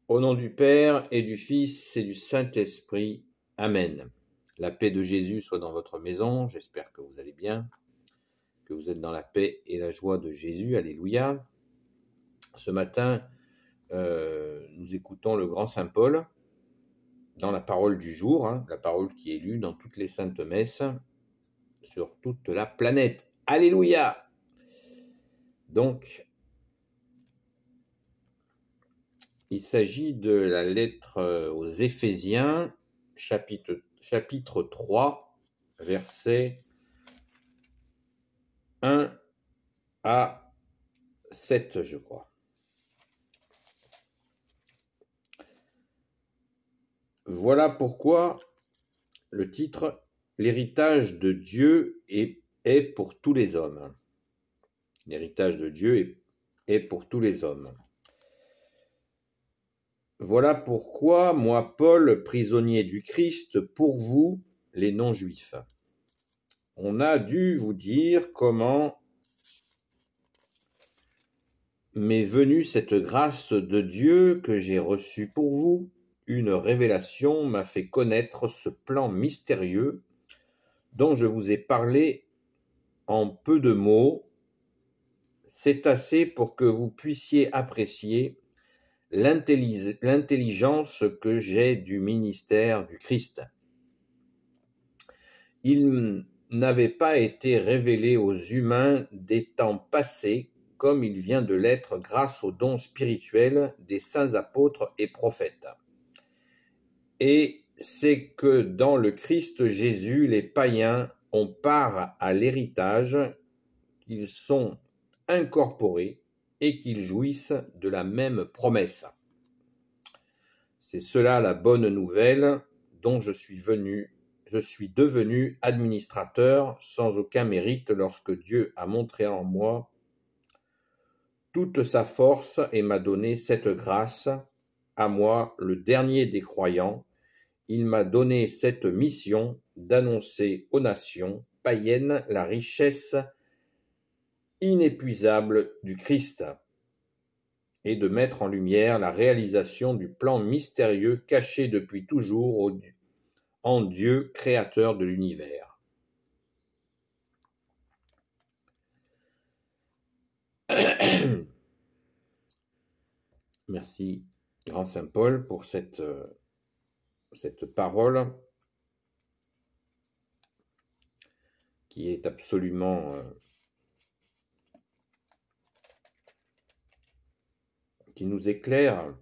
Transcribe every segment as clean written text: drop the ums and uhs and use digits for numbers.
Au nom du Père et du Fils et du Saint-Esprit. Amen. La paix de Jésus soit dans votre maison. J'espère que vous allez bien, que vous êtes dans la paix et la joie de Jésus. Alléluia. Ce matin, nous écoutons le grand Saint Paul dans la parole du jour, la parole qui est lue dans toutes les saintes messes sur toute la planète. Alléluia. Donc, il s'agit de la lettre aux Éphésiens, chapitre 3, versets 1 à 7, je crois. Voilà pourquoi le titre « L'héritage de Dieu est pour tous les hommes ». L'héritage de Dieu est pour tous les hommes. Voilà pourquoi, moi, Paul, prisonnier du Christ, pour vous, les non-juifs. On a dû vous dire comment m'est venue cette grâce de Dieu que j'ai reçue pour vous. Une révélation m'a fait connaître ce plan mystérieux dont je vous ai parlé en peu de mots. C'est assez pour que vous puissiez apprécier l'intelligence que j'ai du ministère du Christ. Il n'avait pas été révélé aux humains des temps passés comme il vient de l'être grâce aux dons spirituels des saints apôtres et prophètes. Et c'est que dans le Christ Jésus, les païens ont part à l'héritage, qu'ils sont incorporés et qu'ils jouissent de la même promesse. C'est cela la bonne nouvelle dont je suis devenu administrateur sans aucun mérite lorsque Dieu a montré en moi toute sa force et m'a donné cette grâce. À moi, le dernier des croyants, il m'a donné cette mission d'annoncer aux nations païennes la richesse inépuisable du Christ et de mettre en lumière la réalisation du plan mystérieux caché depuis toujours en Dieu, créateur de l'univers. Merci, grand Saint Paul, pour cette parole qui est absolument qui nous éclaire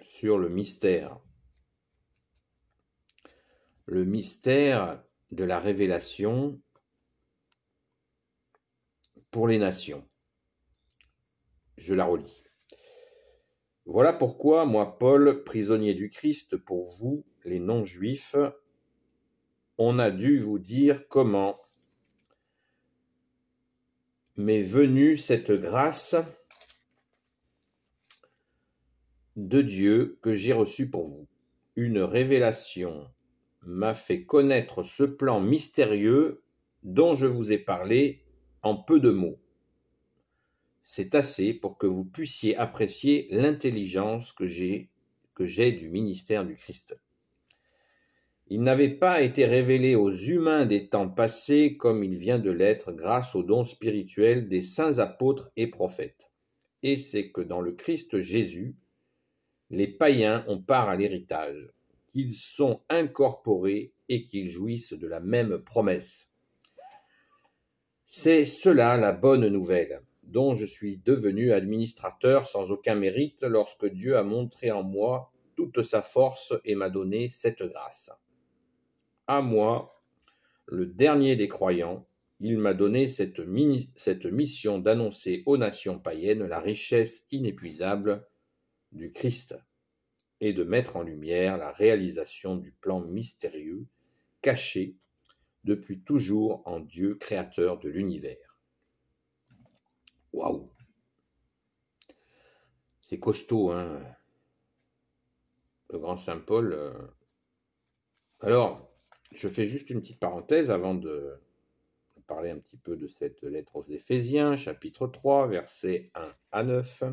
sur le mystère de la révélation pour les nations. Je la relis. Voilà pourquoi, moi, Paul, prisonnier du Christ, pour vous, les non-juifs, on a dû vous dire comment m'est venue cette grâce de Dieu que j'ai reçue pour vous. Une révélation m'a fait connaître ce plan mystérieux dont je vous ai parlé en peu de mots. C'est assez pour que vous puissiez apprécier l'intelligence que j'ai du ministère du Christ. Il n'avait pas été révélé aux humains des temps passés comme il vient de l'être grâce aux dons spirituels des saints apôtres et prophètes. Et c'est que dans le Christ Jésus, les païens ont part à l'héritage, qu'ils sont incorporés et qu'ils jouissent de la même promesse. C'est cela la bonne nouvelle, dont je suis devenu administrateur sans aucun mérite lorsque Dieu a montré en moi toute sa force et m'a donné cette grâce. À moi, le dernier des croyants, il m'a donné cette mission d'annoncer aux nations païennes la richesse inépuisable du Christ et de mettre en lumière la réalisation du plan mystérieux caché depuis toujours en Dieu, créateur de l'univers. Waouh! C'est costaud, hein, le grand Saint Paul. Alors, je fais juste une petite parenthèse avant de parler un petit peu de cette lettre aux Éphésiens, chapitre 3, versets 1 à 9.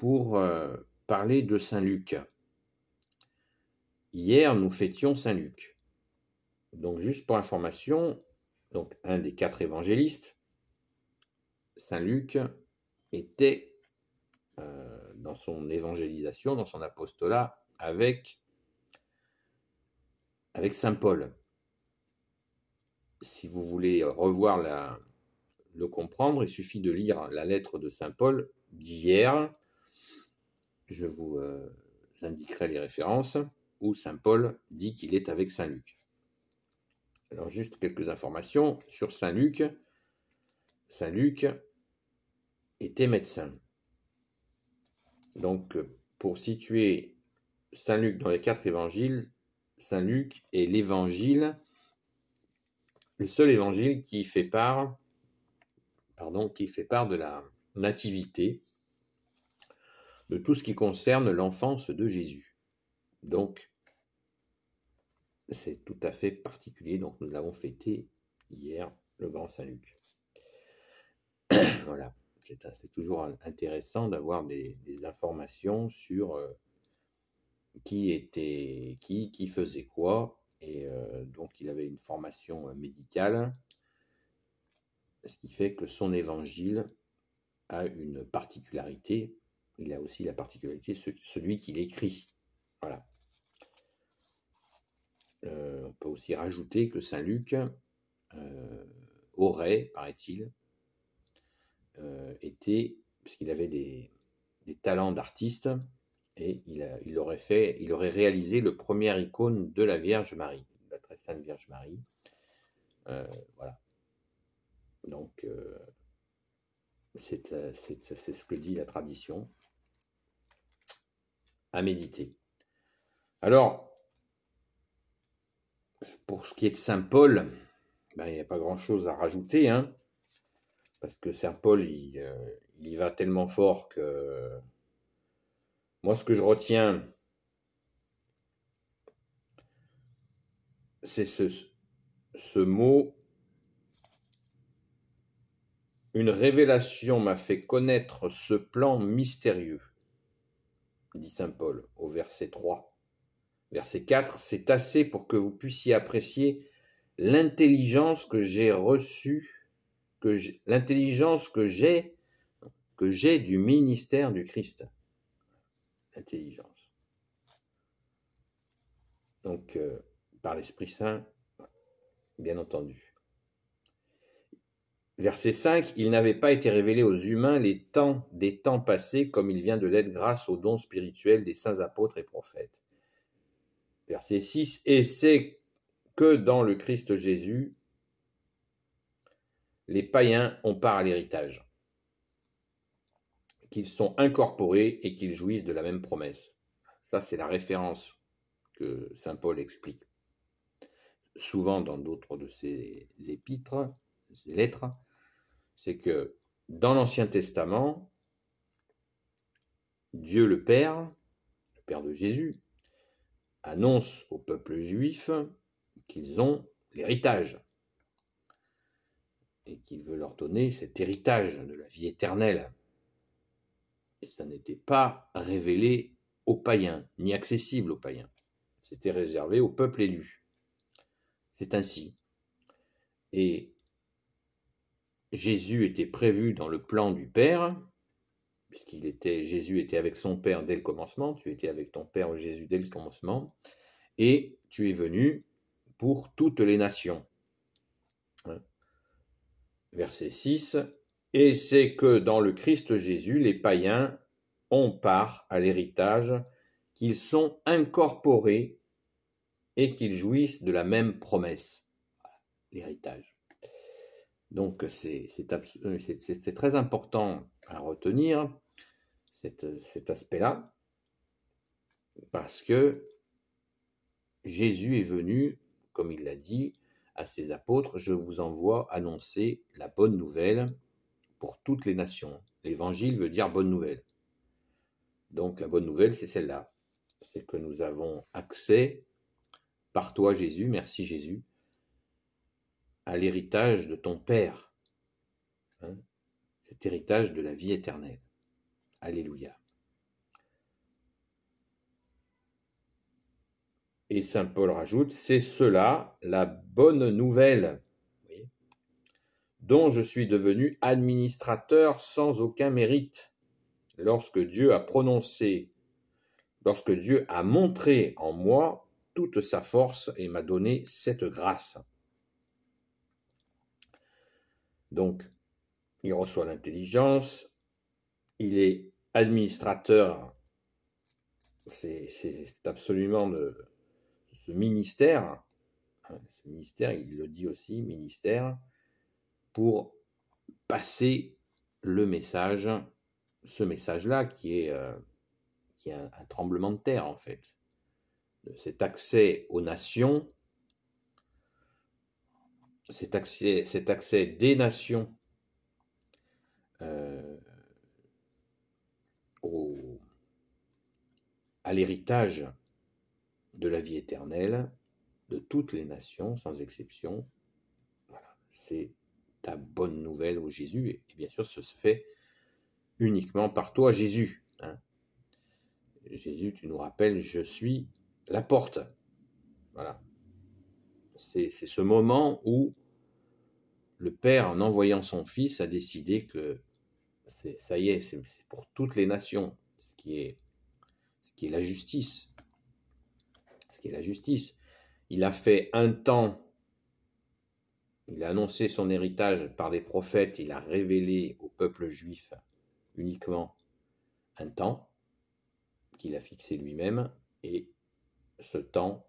pour parler de Saint Luc. Hier, nous fêtions Saint Luc. Donc, juste pour information, donc, un des 4 évangélistes, Saint Luc, était dans son évangélisation, dans son apostolat, avec Saint Paul. Si vous voulez revoir le comprendre, il suffit de lire la lettre de Saint Paul d'hier. Je vous indiquerai les références où Saint Paul dit qu'il est avec Saint Luc. Alors juste quelques informations sur Saint Luc. Saint Luc était médecin. Donc pour situer Saint Luc dans les 4 évangiles, Saint Luc est l'évangile, le seul évangile qui fait part de la nativité, de tout ce qui concerne l'enfance de Jésus. Donc, c'est tout à fait particulier. Donc, nous l'avons fêté hier, le grand Saint Luc. Voilà, c'est toujours intéressant d'avoir des informations sur qui faisait quoi. Et donc, il avait une formation médicale, ce qui fait que son évangile a une particularité. Il a aussi la particularité, celui qu'il écrit. Voilà. On peut aussi rajouter que Saint Luc aurait, paraît-il, été, puisqu'il avait des talents d'artiste, et il aurait réalisé le premier icône de la Vierge Marie, la très sainte Vierge Marie. Voilà. Donc, c'est ce que dit la tradition. À méditer. Alors, pour ce qui est de Saint Paul, il n'y a pas grand-chose à rajouter, hein, parce que Saint Paul, il y va tellement fort que... Moi, ce que je retiens, c'est ce mot. Une révélation m'a fait connaître ce plan mystérieux, dit Saint Paul au verset 3. Verset 4, c'est assez pour que vous puissiez apprécier l'intelligence que j'ai reçue, l'intelligence que j'ai du ministère du Christ. L'intelligence. Donc, par l'Esprit Saint, bien entendu. Verset 5, il n'avait pas été révélé aux humains des temps passés comme il vient de l'être grâce aux dons spirituels des saints apôtres et prophètes. Verset 6, et c'est que dans le Christ Jésus, les païens ont part à l'héritage, qu'ils sont incorporés et qu'ils jouissent de la même promesse. Ça, c'est la référence que saint Paul explique souvent dans d'autres de ses épîtres, ses lettres. C'est que dans l'Ancien Testament, Dieu le Père de Jésus, annonce au peuple juif qu'ils ont l'héritage et qu'il veut leur donner cet héritage de la vie éternelle. Et ça n'était pas révélé aux païens, ni accessible aux païens. C'était réservé au peuple élu. C'est ainsi. Et Jésus était prévu dans le plan du Père, Jésus était avec son Père dès le commencement, tu étais avec ton Père Jésus dès le commencement, et tu es venu pour toutes les nations. Verset 6, et c'est que dans le Christ Jésus, les païens ont part à l'héritage, qu'ils sont incorporés et qu'ils jouissent de la même promesse. L'héritage. Donc c'est très important à retenir cet aspect-là, parce que Jésus est venu, comme il l'a dit à ses apôtres, je vous envoie annoncer la bonne nouvelle pour toutes les nations. L'évangile veut dire bonne nouvelle. Donc la bonne nouvelle, c'est celle-là. C'est que nous avons accès, par toi Jésus, merci Jésus, à l'héritage de ton Père. Cet héritage de la vie éternelle. Alléluia. Et saint Paul rajoute, c'est cela la bonne nouvelle, dont je suis devenu administrateur sans aucun mérite, lorsque Dieu a montré en moi toute sa force et m'a donné cette grâce. Donc, il reçoit l'intelligence, il est administrateur, c'est absolument ce ministère, il le dit aussi, ministère, pour passer le message, ce message-là qui est un tremblement de terre en fait. Cet accès aux nations, cet accès des nations à l'héritage de la vie éternelle de toutes les nations, sans exception. Voilà, c'est ta bonne nouvelle au Jésus, et bien sûr, ce se fait uniquement par toi, Jésus. Jésus, tu nous rappelles, je suis la porte. Voilà. C'est ce moment où le Père, en envoyant son Fils, a décidé que ça y est, c'est pour toutes les nations, ce qui est la justice. Ce qui est la justice. Il a fait un temps, il a annoncé son héritage par les prophètes, il a révélé au peuple juif uniquement un temps qu'il a fixé lui-même, et ce temps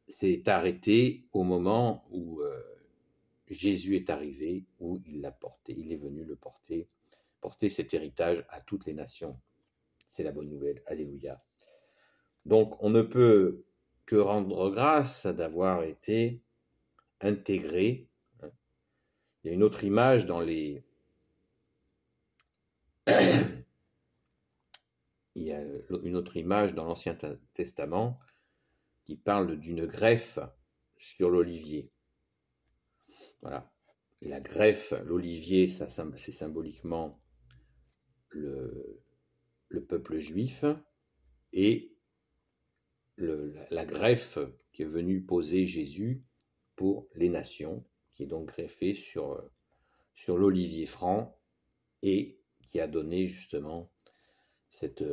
s'est arrêté au moment où Jésus est arrivé, où il l'a porté, il est venu le porter cet héritage à toutes les nations. C'est la bonne nouvelle, alléluia. Donc on ne peut que rendre grâce d'avoir été intégré. Il y a une autre image dans les... Il y a une autre image dans l'Ancien Testament qui parle d'une greffe sur l'olivier. Voilà. Et la greffe, l'olivier, c'est symboliquement le peuple juif, et la greffe qui est venue poser Jésus pour les nations, qui est donc greffée sur l'olivier franc, et qui a donné justement cette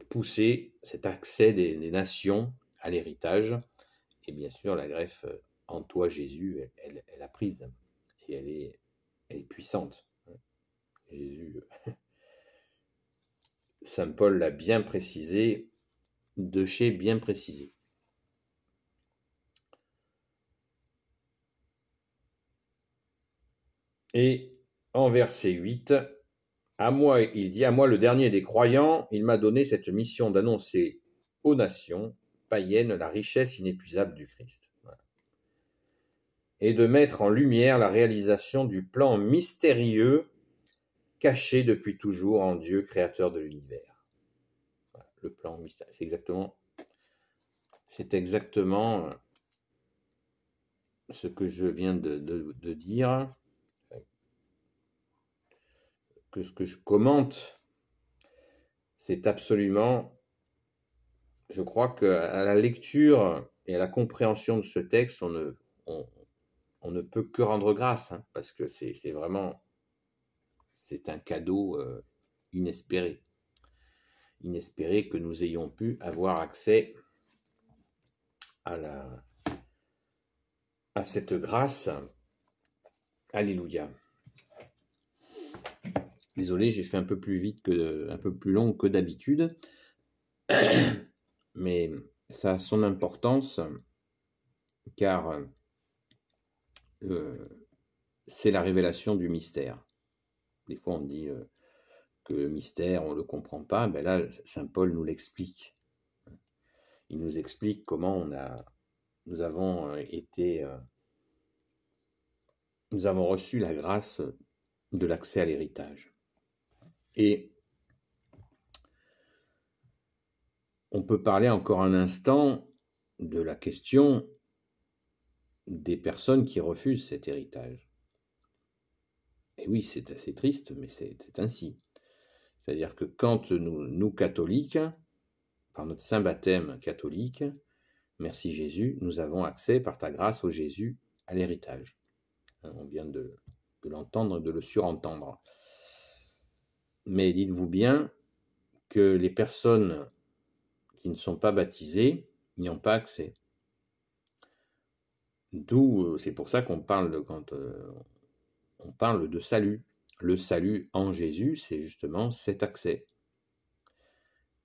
poussée, cet accès des nations à l'héritage. Et bien sûr, la greffe en toi, Jésus, elle a prise, et elle est puissante. Jésus, saint Paul l'a bien précisé, de chez bien précisé. Et en verset 8, il dit, à moi le dernier des croyants, il m'a donné cette mission d'annoncer aux nations païennes la richesse inépuisable du Christ. Voilà. Et de mettre en lumière la réalisation du plan mystérieux caché depuis toujours en Dieu, créateur de l'univers. Voilà, le plan mystérieux, c'est exactement ce que je viens de dire, que ce que je commente, c'est absolument, je crois qu'à la lecture et à la compréhension de ce texte, on ne peut que rendre grâce, parce que c'est vraiment, c'est un cadeau inespéré que nous ayons pu avoir accès à cette grâce. Alléluia. Désolé, j'ai fait un peu plus vite, un peu plus long que d'habitude, mais ça a son importance, car c'est la révélation du mystère. Des fois, on dit que le mystère, on ne le comprend pas. Ben là, saint Paul nous l'explique. Il nous explique comment nous avons reçu la grâce de l'accès à l'héritage. Et on peut parler encore un instant de la question des personnes qui refusent cet héritage. Et oui, c'est assez triste, mais c'est ainsi. C'est-à-dire que quand nous catholiques, par notre saint baptême catholique, merci Jésus, nous avons accès par ta grâce, ô Jésus, à l'héritage. On vient de l'entendre, de le surentendre. Mais dites-vous bien que les personnes qui ne sont pas baptisées n'y ont pas accès. D'où, c'est pour ça qu'on parle quand on parle de salut. Le salut en Jésus, c'est justement cet accès.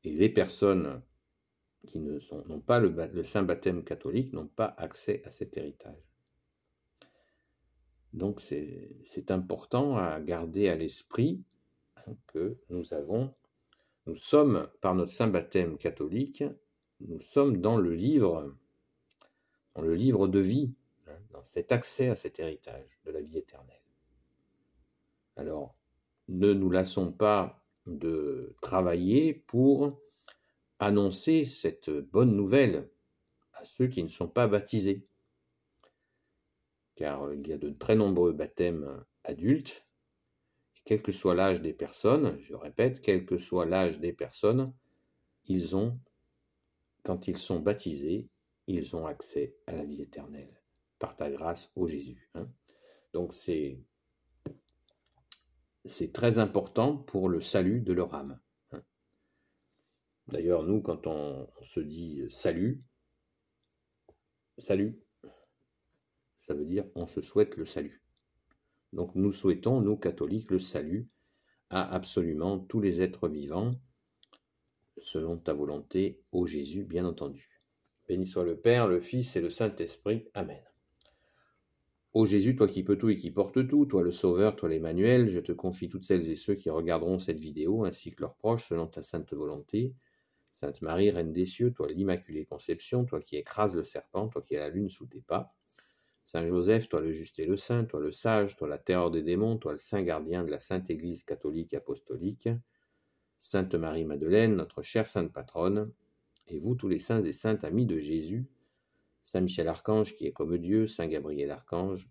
Et les personnes qui n'ont pas le saint baptême catholique n'ont pas accès à cet héritage. Donc c'est important à garder à l'esprit que nous sommes, par notre saint baptême catholique, nous sommes dans le livre de vie, dans cet accès à cet héritage de la vie éternelle. Alors, ne nous lassons pas de travailler pour annoncer cette bonne nouvelle à ceux qui ne sont pas baptisés. Car il y a de très nombreux baptêmes adultes, et quel que soit l'âge des personnes, je répète, quel que soit l'âge des personnes, quand ils sont baptisés, ils ont accès à la vie éternelle, par ta grâce, ô Jésus. Donc c'est très important pour le salut de leur âme. D'ailleurs, nous, quand on se dit salut, ça veut dire on se souhaite le salut. Donc nous souhaitons, nous catholiques, le salut à absolument tous les êtres vivants, selon ta volonté, ô Jésus, bien entendu. Béni soit le Père, le Fils et le Saint-Esprit. Amen. Ô Jésus, toi qui peux tout et qui portes tout, toi le Sauveur, toi l'Emmanuel, je te confie toutes celles et ceux qui regarderont cette vidéo, ainsi que leurs proches, selon ta sainte volonté. Sainte Marie, Reine des cieux, toi l'Immaculée Conception, toi qui écrases le serpent, toi qui as la lune sous tes pas. Saint Joseph, toi le juste et le saint, toi le sage, toi la terreur des démons, toi le saint gardien de la Sainte Église catholique apostolique. Sainte Marie-Madeleine, notre chère sainte patronne, et vous tous les saints et saintes amis de Jésus, Saint Michel Archange qui est comme Dieu, Saint Gabriel Archange,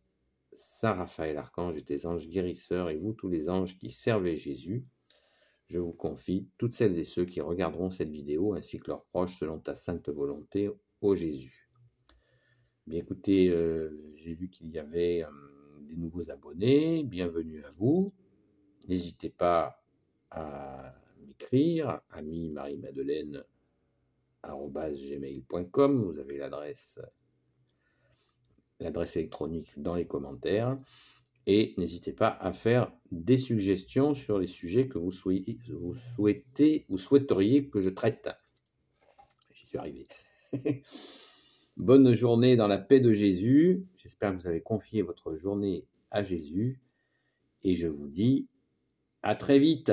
Saint Raphaël Archange et tes anges guérisseurs, et vous tous les anges qui servez Jésus, je vous confie toutes celles et ceux qui regarderont cette vidéo, ainsi que leurs proches, selon ta sainte volonté, ô Jésus. Bien écoutez, j'ai vu qu'il y avait des nouveaux abonnés, bienvenue à vous. N'hésitez pas à m'écrire, ami-marie-madeleine@gmail.com, vous avez l'adresse électronique dans les commentaires. Et n'hésitez pas à faire des suggestions sur les sujets que vous souhaiteriez que je traite. J'y suis arrivé. Bonne journée dans la paix de Jésus. J'espère que vous avez confié votre journée à Jésus. Et je vous dis à très vite.